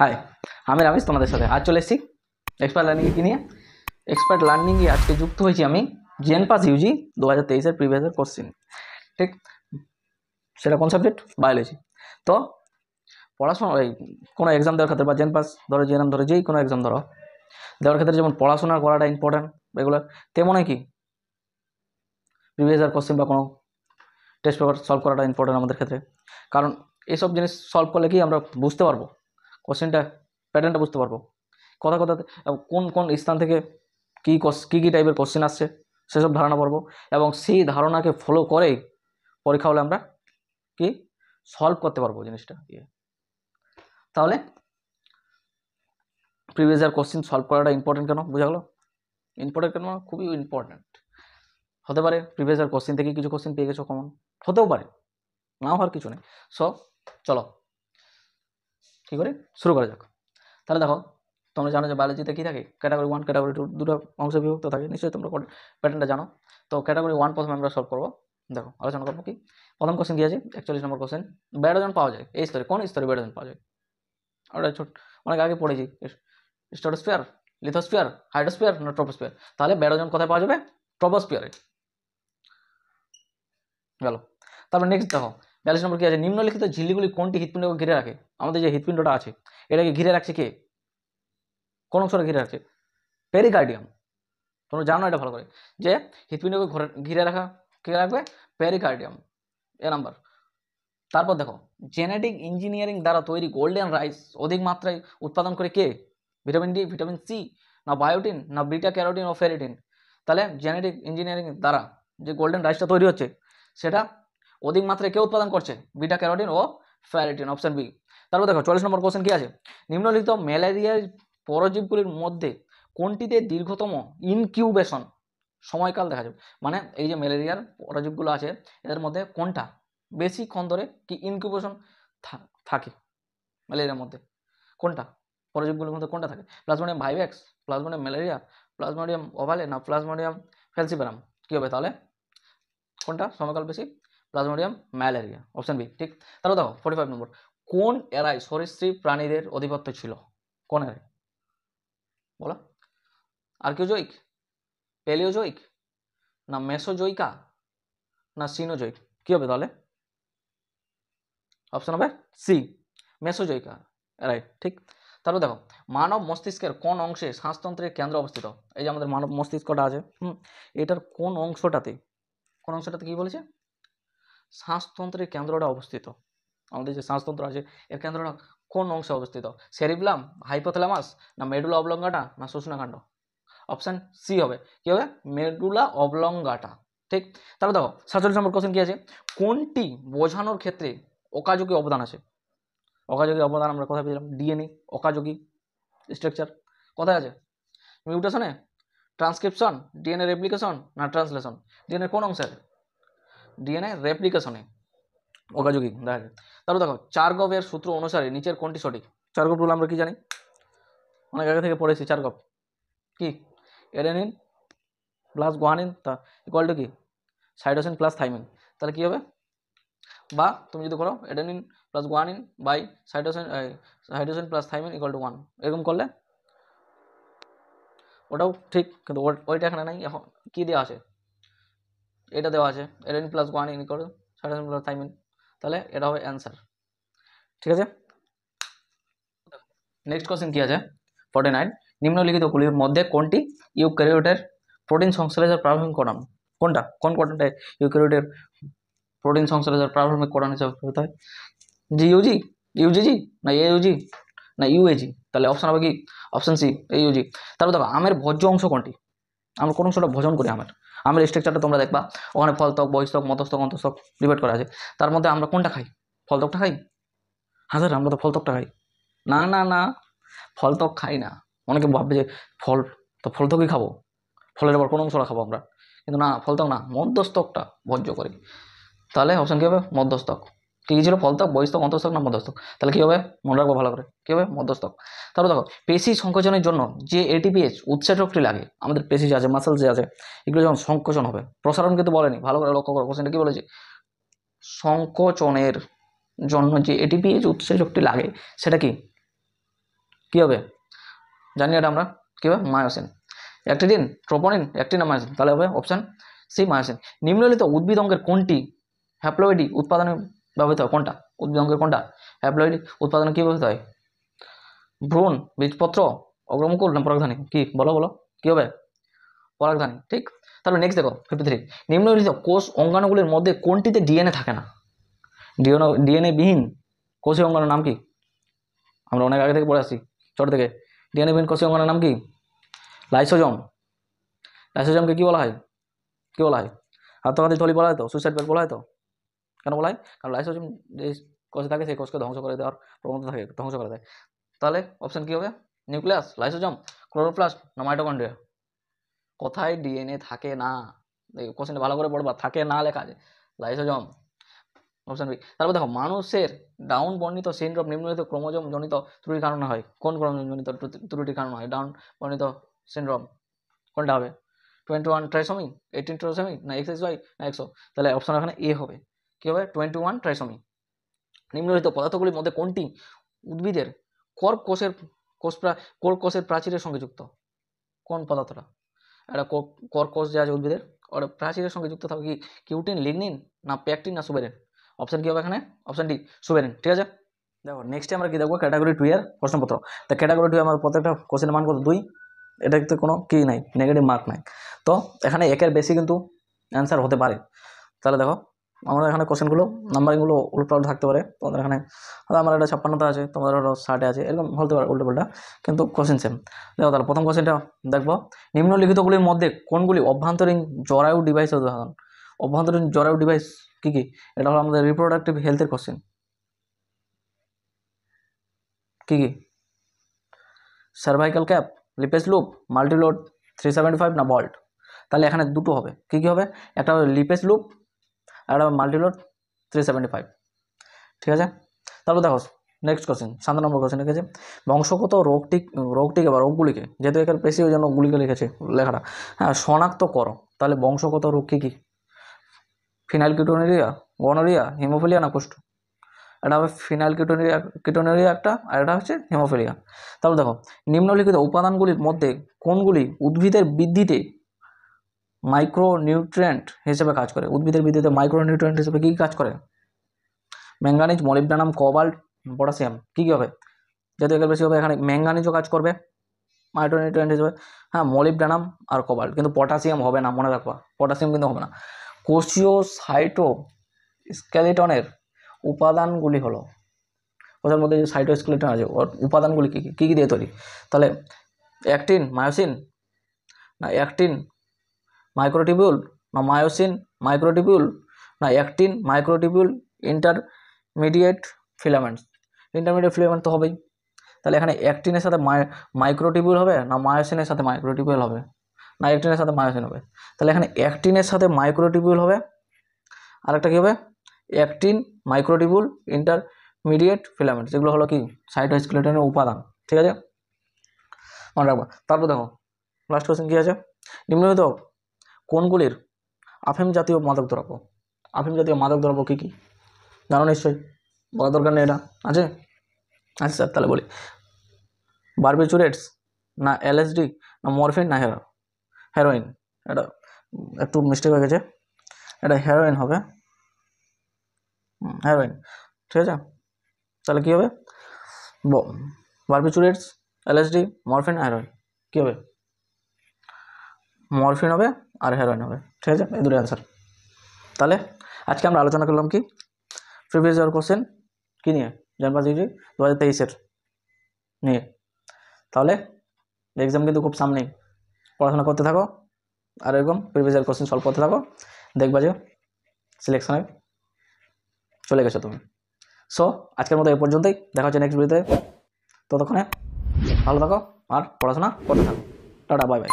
High, আমি রমেশ তোমাদের সাথে আজ চলে এসেছি এক্সপার্ট লার্নিং কি নিয়ে। এক্সপার্ট লার্নিংয়ে আজকে যুক্ত হয়েছি আমি জেএনপাস ইউজি 2023-এর প্রিভিয়াস কোশ্চেন, ঠিক। সেটা কোন সাবজেক্ট? বায়োলজি। তো পড়াশোনা কোনো এক্সাম দেওয়ার ক্ষেত্রে বা জেএনপাস ধরো, জেএনএম ধরো, যেই কোনো এক্সাম ধরো দেওয়ার ক্ষেত্রে যেমন পড়াশোনা করাটা ইম্পর্ট্যান্ট রেগুলার, তেমনই কি প্রিভিয়াস কোশ্চেন বা কোনো টেস্ট পেপার সলভ করাটা ইম্পর্ট্যান্ট আমাদের ক্ষেত্রে। কারণ এইসব জিনিস সলভ করলে কি আমরা বুঝতে পারবো কোশ্চেনটা, প্যাটার্নটা বুঝতে পারবো, কথা কথাতে কোন কোন স্থান থেকে কী কী টাইপের কোশ্চেন আসছে সেসব ধারণা পারবো, এবং সেই ধারণাকে ফলো করেই পরীক্ষা হলে আমরা কি সলভ করতে পারবো জিনিসটা। তাহলে প্রিভিয়াস ইয়ার কোশ্চেন সলভ করাটা ইম্পর্টেন্ট কেন? বোঝা গেল ইম্পর্টেন্ট কেন? খুবই ইম্পর্টেন্ট। হতে পারে প্রিভিয়াস ইয়ার কোশ্চেন থেকে কিছু কোশ্চেন পেয়ে গেছো কমন, হতেও পারে, নাও হওয়ার কিছু নেই। সো চলো কী করে শুরু করা যাক। তাহলে দেখো, তোমরা জানো যে বায়োলজিতে কী থাকে, ক্যাটাগরি 1 ক্যাটাগরি 2 দুটো অংশে বিভক্ত থাকে, নিশ্চয়ই তোমরা প্যাটার্নটা জানো। তো ক্যাটাগরি 1 প্রথমে আমরা সলভ করবো। দেখো আলোচনা করবো কি, প্রথম কোশ্চেন কী আছে, 41 নম্বর কোশ্চেন। ব্যাডোজন পাওয়া যায় এই স্তরে, কোন স্তরে ব্যাডোজন পাওয়া যায়? আমরা অনেক আগে পড়েছি, স্ট্রাটোস্ফিয়ার, লিথোস্ফিয়ার, হাইড্রোস্ফিয়ার না ট্রপোস্ফিয়ার। তাহলে ব্যাডোজন কোথায় পাওয়া যাবে? ট্রপোস্ফিয়ারে গেল। তারপর নেক্সট দেখো 42 নম্বর কী আছে, নিম্নলিখিত ঝিল্লিগুলি কোনটি হৃৎপিণ্ডকে ঘিরে রাখে? আমাদের যে হৃৎপিণ্ডটা আছে এটাকে ঘিরে রাখছে কে? কোন অংশটা ঘিরে রাখছে? পেরিকার্ডিয়াম। তোমরা জানো এটা ভালো করে যে হৃৎপিণ্ডকে ঘিরে রাখা কে রাখবে? পেরিকার্ডিয়াম, এ নাম্বার। তারপর দেখো, জেনেটিক ইঞ্জিনিয়ারিং দ্বারা তৈরি গোল্ডেন রাইস অধিক মাত্রায় উৎপাদন করে কে? ভিটামিন ডি, ভিটামিন সি, না বায়োটিন, না বিটা ক্যারোটিন ও ফেরিটিন? তাহলে জেনেটিক ইঞ্জিনিয়ারিং দ্বারা যে গোল্ডেন রাইসটা তৈরি হচ্ছে সেটা অধিক মাত্রায় কে উৎপাদন করছে? বিটা ক্যারোটিন ও ফেরিটিন, অপশন বি। তারপর দেখো 44 নম্বর কোশ্চেন কি আছে, নিম্নলিখিত ম্যালেরিয়ার পরজীবগুলির মধ্যে কোনটিতে দীর্ঘতম ইনকিউবেশন সময়কাল দেখা যাবে? মানে এই যে ম্যালেরিয়ার পরজীবগুলো আছে এদের মধ্যে কোনটা বেশিক্ষণ ধরে কি ইনকিউবেশন থাকে ম্যালেরিয়ার মধ্যে? কোনটা পরজীবগুলোর মধ্যে কোনটা থাকে? Plasmodium vivax, plasmodium malariae, plasmodium ovale, না প্লাজমোডিয়াম ফ্যালসিপারাম? কী হবে তাহলে? কোনটা সময়কাল বেশি? প্লাজমোডিয়াম ম্যালেরিয়া, অপশন বি, ঠিক। তাহলে দেখো 45 নম্বর, কোন এরায় সরীসৃপ প্রাণীদের অধিপত্য ছিল? কোন এরায় বলো? আর্কিওজোইক, প্যালিওজোইক, না মেসোজোইকা, না সিনোজোইক? কী হবে তাহলে? অপশন হবে সি, মেসোজোইকা, রাইট, ঠিক। তারপর দেখো, মানব মস্তিষ্কের কোন অংশে শ্বাসতন্ত্রের কেন্দ্র অবস্থিত? এই যে আমাদের মানব মস্তিষ্কটা আছে, এটার কোন অংশটাতে কী বলেছে? শ্বাসতন্ত্রের কেন্দ্রটা অবস্থিত। আমাদের যে শ্বাসতন্ত্র আছে এর কেন্দ্রটা কোন অংশে অবস্থিত? সেরিব্লাম, হাইপোথ্যালামাস, না মেডুলা অবলঙ্গাটা, না শুষ্ণকাণ্ড? অপশন সি হবে, কি হবে? মেডুলা অবলঙ্গাটা, ঠিক। তারপর দেখো 47 নম্বর কোশ্চেন কি আছে, কোনটি বোঝানোর ক্ষেত্রে অকাযোগী অবদান আছে? অকাযোগী অবদান আমরা কোথায় পেয়েছিলাম? ডিএনএ অকাযোগী স্ট্রাকচার কোথায় আছে? মিউটেশনে, ট্রান্সক্রিপশন, ডিএনএ রেপ্লিকেশন, না ট্রান্সলেশন? ডিএনএ কোন অংশে আছে? ডিএনএ রেপ্লিকেশনে অকাযোগী দেখা যায়। তারপর দেখো, চারগভের সূত্র অনুসারে নিচের কোনটি সঠিক? চারগভ রুল আমরা কি জানি, অনেক আগে থেকে পড়েছি। চারগভ কি? এডেনিন প্লাস গুয়ানিন তা ইকুয়াল টু কি? Cytosine plus thymine. তাহলে কী হবে? বা তুমি যদি করো adenine plus guanine by cytosine plus thymine equal to 1, এরকম করলে ওটাও ঠিক, কিন্তু ওইটা এখানে নাই। এখন কী দেওয়া আছে? এটা দেওয়া আছে adenine plus guanine equal to cytosine plus thymine, তাহলে এটা হবে অ্যান্সার, ঠিক আছে। নেক্সট কোশ্চেন কি আছে 49, নিম্নলিখিতগুলির মধ্যে কোনটি ইউক্যারিওটের প্রোটিন সংশ্লেষের প্রাথমিক কোডন? কোনটা? কোন কোডনটা ইউক্যারিওটের প্রোটিন সংশ্লেষের প্রাথমিক কোডন হিসাবে ব্যবহৃত হয়? জিইউজি, ইউজিজি, না এইউজি, না ইউএজি? তাহলে অপশন হবে কি? Option C, AUG. তারপর দেখো, আমের ভোজ্য অংশ কোনটি? আমরা কোন অংশটা ভোজন করি আমের স্ট্রাকচারটা তোমরা দেখবা, ওখানে ফলত্বক, বহিস্তক, মধ্যস্থক, অন্তঃস্থক ডিভাইড করা আছে। তার মধ্যে আমরা কোনটা খাই? ফলত্বকটা খাই? হ্যাঁ স্যার, আমরা তো ফলত্বকটা খাই। না না না, ফলত্বক খাই না। অনেকে ভাববে যে ফলত্বকই খাবো, ফলের আবার কোন অংশটা খাবো আমরা, কিন্তু না, ফলত্বক না, মধ্যস্থকটা ভোজ্য করি। তাহলে অপশন কী হবে? মধ্যস্থক। কী ছিল? ফলত্বক, বহিস্তক, অন্তঃস্থক না মধ্যস্থক? তাহলে কী হবে? মনে রাখবো ভালো করে, কী হবে? মধ্যস্থক। তারপর দেখো, পেশি সংকোচনের জন্য যে এটিপিএস উৎসেচকটি লাগে, আমাদের পেশি যে আছে, মাসেল যে আছে, এগুলো যখন সংকোচন হবে, প্রসারণ কিন্তু বলেনি, ভালো করে লক্ষ্য করো কোশ্চেনটা কী বলেছে? সংকোচনের জন্য যে এটিপিএস উৎসেচকটি লাগে সেটা কি? কী হবে জানি এটা আমরা, কী হবে মায়োসিন। অ্যাক্টিনিন, ট্রোপোনিন, অ্যাক্টিন আর মায়োসিন, তাহলে হবে অপশান সি মায়োসিন। নিম্নলিখিত উদ্ভিদ অঙ্গের কোনটি হ্যাপ্লয়েডি উৎপাদনে ব্যবহৃত হয়? কোনটা উদ্ভিদ অঙ্গের কোনটা হ্যাপ্লয়েডি উৎপাদনে কী ব্যবহৃত হয়? ভ্রূণ, বীজপত্র, অগ্রমুকুল না পরাগধানী? কি বলো বলো কী হবে? পরাগধানী, ঠিক। তাহলে নেক্সট দেখো 53, নিম্নলিখিত কোষ অঙ্গাণুগুলির মধ্যে কোনটিতে ডিএনএ থাকে না? ডিএনএ বিহীন কোষীয় অঙ্গাণুর নাম কি? আমরা অনেক আগে থেকে পড়ে আসছি, ছোট থেকে। ডিএনএ বিহীন কোষীয় অঙ্গাণুর নাম কি? লাইসোজোম। লাইসোজোমকে কি বলা হয়? কি বলা হয়? আত্মঘাতী থলি বলা হয় তো, সুইসাইড বেল্ট বলা হয় তো। কেন বলা হয়? কারণ লাইসোজোম যে কোষে থাকে সেই কোষকে ধ্বংস করে দেওয়ার প্রবণতা থাকে, ধ্বংস করে দেয়। তাহলে অপশন কি হবে? নিউক্লিয়াস, লাইসোজোম, ক্লোরোপ্লাস্ট না মাইটোকন্ড্রিয়া? কোথায় ডিএনএ থাকে না? কোশ্চেনটা ভালো করে পড়বা, থাকে না লেখা আছে, লাইসোজোম, অপশন বি। তারপর দেখো মানুষের ডাউন বর্ণিত সিনড্রোম নিম্নলিখিত ক্রোমোজোম জনিত ত্রুটির কারণে হয়। কোন ক্রোমোজোম জনিত ত্রুটির কারণে হয় ডাউন বর্ণিত সিনড্রোম? কোনটা হবে? 21 ট্রাইসোমি, 18 ট্রাইসোমি না XXY না XO? তাহলে অপশন এখানে এ হবে। কি হবে? 21 ট্রাইসোমি। নিম্নলিখিত পদার্থগুলির মধ্যে কোনটি উদ্ভিদের কর্ক কোষের প্রাচীরের সঙ্গে যুক্ত? কোন পদার্থটা? একটা কর্ক কোষ যে আছে উদ্ভিদের, ওর প্রাচীরের সঙ্গে যুক্ত থাকে কি? কিউটিন, লিগনিন না প্যাকটিন না সুবেরিন? অপশন কি হবে এখানে? Option D, suberin. ঠিক আছে, দেখো নেক্সটে আমরা কি দেখবো, ক্যাটাগরি 2 এর প্রশ্নপত্র। তো ক্যাটাগরি 2 আমার প্রত্যেকটা কোশ্চেনের মান কত? 2। এটাতে কোনো কি নাই, নেগেটিভ মার্ক নাই। তো এখানে একের বেশি কিন্তু অ্যান্সার হতে পারে। তাহলে দেখো আমরা এখানে কোশ্চেনগুলো নাম্বারিংগুলো উল্টোপাল্টা থাকতে পারে। তোমাদের এখানে আমার একটা 56তে আছে, তোমাদের হলো 60-এ আছে, এরকম হতে পারে উল্টোপাল্টা, কিন্তু কোশ্চেন সেম। দেখো তাহলে প্রথম কোশ্চেনটা দেখবো, নিম্নলিখিতগুলির মধ্যে কোনগুলি অভ্যন্তরীণ জরায়ু ডিভাইসের উদাহরণ? অভ্যন্তরীণ জরায়ু ডিভাইস কি কি? এটা হলো আমাদের রিপ্রোডাক্টিভ হেলথের কোশ্চেন। কি কি? সার্ভাইকাল ক্যাপ, লিপেস লুপ, মাল্টিলোড 375 না বল্ট? তাহলে এখানে দুটো হবে, কি কি হবে? একটা হবে লিপেস লুপ আর একটা মাল্টিলোড 375। ঠিক আছে, তারপর দেখো নেক্সট কোশ্চেন, 7 নম্বর কোশ্চেন লিখেছে, বংশগত রোগটিকে বা রোগগুলিকে, যেহেতু এখানে বেশি ওই জন্য গুলিকে লিখেছে লেখাটা, হ্যাঁ, শনাক্ত করো। তাহলে বংশগত রোগ কী কী? ফিনাইলকিটোনুরিয়া, গনোরিয়া, হিমোফিলিয়া না কুষ্ঠ? এটা হবে ফিনাইলকিটোনুরিয়া একটা, আর এটা হচ্ছে হিমোফিলিয়া। তারপর দেখো নিম্নলিখিত উপাদানগুলির মধ্যে কোনগুলি উদ্ভিদের বৃদ্ধিতে মাইক্রোনিউট্রিয়েন্ট হিসেবে কাজ করে? উদ্ভিদের বৃদ্ধিতে মাইক্রোনিউট্রিয়েন্ট হিসেবে কী কাজ করে? Manganese, molybdenum, cobalt, potassium? কী কী হবে? যেহেতু এখানে বেশি হবে, এখানে ম্যাঙ্গানিজও কাজ করবে মাইক্রোনিউট্রিয়েন্ট হিসেবে, হ্যাঁ, মলিবডেনাম আর কোবাল্ট, কিন্তু পটাশিয়াম হবে না, মনে রাখবা, পটাশিয়াম কিন্তু হবে না। কোষীয় সাইটোস্কেলিটনের উপাদানগুলি হলো, ওদের মধ্যে যে সাইটোস্কেলিটন আছে ওর উপাদানগুলি কী কী দিয়ে তৈরি? তাহলে অ্যাক্টিন, মায়োসিন না অ্যাক্টিন মাইক্রোটিবিউল না মায়োসিন মাইক্রোটিবিউল না actin microtubule intermediate filaments? Intermediate filament তো হবেই। তাহলে এখানে অ্যাক্টিনের সাথে মাইক্রোটিবিউল হবে না মায়োসিনের সাথে মাইক্রোটিবিউল হবে? না অ্যাক্টিনের সাথে মায়োসিন হবে। তাহলে এখানে অ্যাক্টিনের সাথে মাইক্রোটিবিউল হবে, আরেকটা কী হবে? অ্যাক্টিন মাইক্রোটিবিউল ইন্টারমিডিয়েট ফিলামেন্টস, এগুলো হলো কি সাইটোস্কেলিটনের উপাদান। ঠিক আছে, মনে রাখবা। তারপর দেখো লাস্ট কোশ্চেন কী আছে, নিম্নলিখিত কোনগুলির আফিম জাতীয় মাদক দ্রব্য? আফিম জাতীয় মাদক দ্রব্য কী কী জানো নিশ্চয়ই, বলা দরকার নেই, এটা আছে? আচ্ছা স্যার তাহলে বলি, বারবিচুরেটস না LSD না মরফিন না হেরোইন? এটা একটু মিস্টেক হয়ে গেছে, এটা হেরোইন হবে, হেরোইন। ঠিক আছে, তাহলে কী হবে? বারবিচুরেটস, LSD, মরফিন, হেরোইন? কী হবে? মরফিন হবে আর হেরোইন হবে। ঠিক আছে, এই দুটো অ্যান্সার। তাহলে আজকে আমরা আলোচনা করলাম কি প্রিভিয়াস ইয়ার কোশ্চেন কী নিয়ে, জানবা দিয়েছি 2023-এর নিয়ে। তাহলে এক্সাম কিন্তু খুব সামনেই, পড়াশোনা করতে থাকো আর এরকম প্রিভিয়াস ইয়ার কোশ্চেন সলভ করতে থাকো, দেখবা যে সিলেকশনে চলে গেছো তুমি। সো আজকের মতো এই পর্যন্তই, দেখা হচ্ছে নেক্সট ভিডিওতে। ততক্ষণে ভালো থাকো আর পড়াশোনা করতে থাকো। Tata, bye bye.